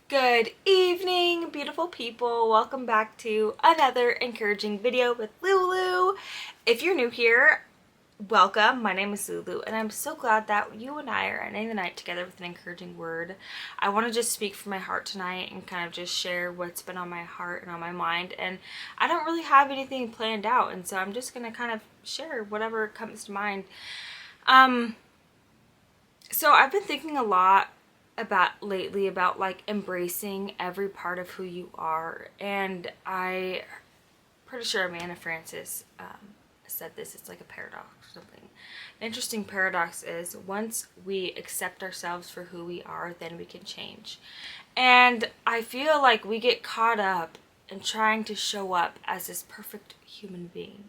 Good evening, beautiful people. Welcome back to another encouraging video with Lulu. If you're new here, welcome. My name is Lulu, and I'm so glad that you and I are ending the night together with an encouraging word. I want to just speak from my heart tonight and kind of just share what's been on my heart and on my mind. And I don't really have anything planned out, and so I'm just going to kind of share whatever comes to mind. So I've been thinking a lot about like embracing every part of who you are, and I pretty sure Amanda Francis said this. It's like a paradox or something. The interesting paradox is once we accept ourselves for who we are, then we can change. And I feel like we get caught up in trying to show up as this perfect human being.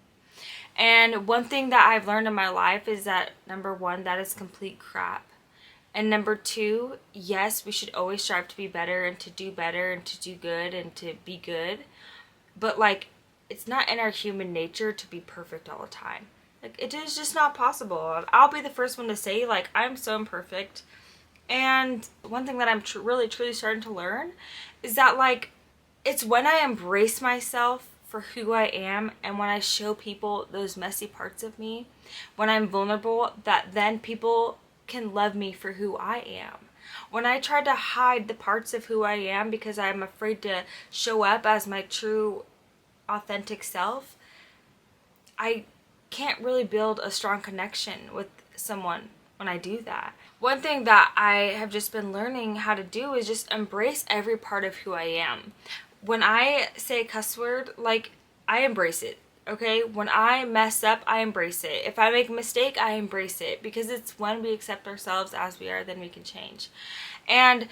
And one thing that I've learned in my life is that, number one, that is complete crap. And number two, yes, we should always strive to be better and to do better and to do good and to be good. But like, it's not in our human nature to be perfect all the time. Like, it is just not possible. I'll be the first one to say, like, I'm so imperfect. And one thing that I'm really, truly starting to learn is that, like, it's when I embrace myself for who I am and when I show people those messy parts of me, when I'm vulnerable, that then people can love me for who I am. When I try to hide the parts of who I am because I'm afraid to show up as my true, authentic self, I can't really build a strong connection with someone when I do that. One thing that I have just been learning how to do is just embrace every part of who I am. When I say a cuss word, like, I embrace it. Okay, when I mess up, I embrace it. If I make a mistake, I embrace it, because it's when we accept ourselves as we are, then we can change. And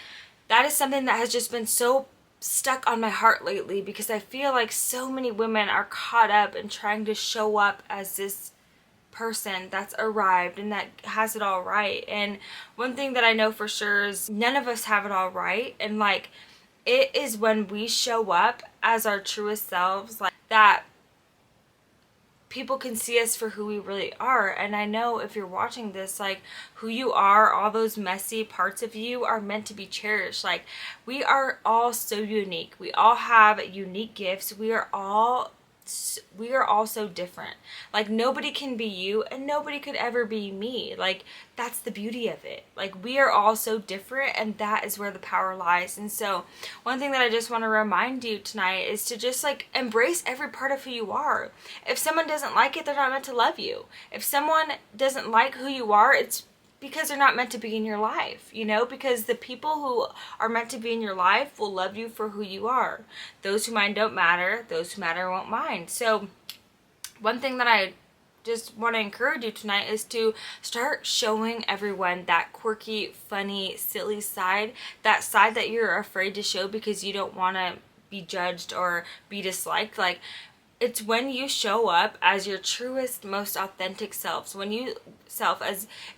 that is something that has just been so stuck on my heart lately, because I feel like so many women are caught up in trying to show up as this person that's arrived and that has it all right. And one thing that I know for sure is none of us have it all right. And like, it is when we show up as our truest selves, like, that people can see us for who we really are. And I know if you're watching this, like, who you are, all those messy parts of you are meant to be cherished. Like, we are all so unique. We all have unique gifts. We are all so different. Like, nobody can be you and nobody could ever be me. Like, that's the beauty of it. Like, we are all so different, and that is where the power lies. And so one thing that I just want to remind you tonight is to just, like, embrace every part of who you are. If someone doesn't like it, they're not meant to love you. If someone doesn't like who you are, it's because they're not meant to be in your life, you know, because the people who are meant to be in your life will love you for who you are. Those who mind don't matter. Those who matter won't mind. So one thing that I just want to encourage you tonight is to start showing everyone that quirky, funny, silly side, that side that you're afraid to show because you don't want to be judged or be disliked. Like, it's when you show up as your truest, most authentic selves.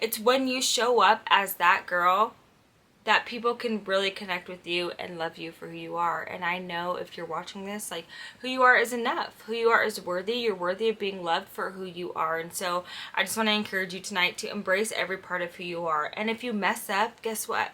It's when you show up as that girl that people can really connect with you and love you for who you are. And I know if you're watching this, like, who you are is enough. Who you are is worthy. You're worthy of being loved for who you are. And so I just want to encourage you tonight to embrace every part of who you are. And if you mess up, guess what?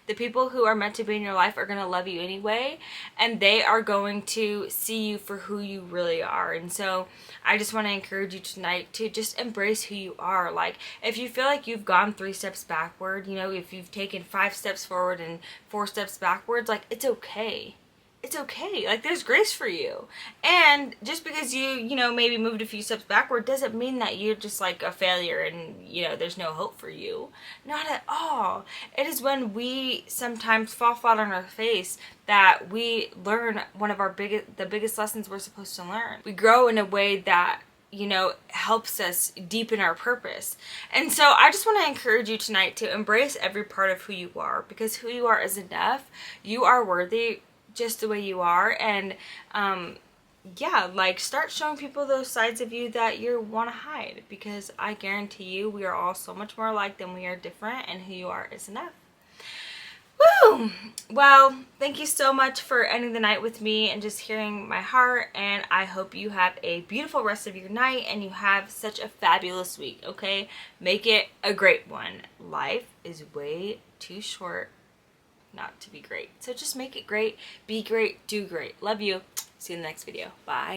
The people who are meant to be in your life are going to love you anyway, and they are going to see you for who you really are. And so I just want to encourage you tonight to just embrace who you are. Like, if you feel like you've gone 3 steps backward, you know, if you've taken 5 steps forward and 4 steps backwards, like, it's okay. It's okay. Like, there's grace for you. And just because you know, maybe moved a few steps backward doesn't mean that you're just like a failure and, you know, there's no hope for you. Not at all. It is when we sometimes fall flat on our face that we learn one of the biggest lessons we're supposed to learn. We grow in a way that, you know, helps us deepen our purpose. And so I just want to encourage you tonight to embrace every part of who you are, because who you are is enough. You are worthy just the way you are. And yeah, like, start showing people those sides of you that you want to hide, because I guarantee you we are all so much more alike than we are different, and who you are is enough. Woo! Well, thank you so much for ending the night with me and just hearing my heart, and I hope you have a beautiful rest of your night and you have such a fabulous week, okay? Make it a great one. Life is way too short not to be great. So just make it great, be great, do great. Love you. See you in the next video. Bye.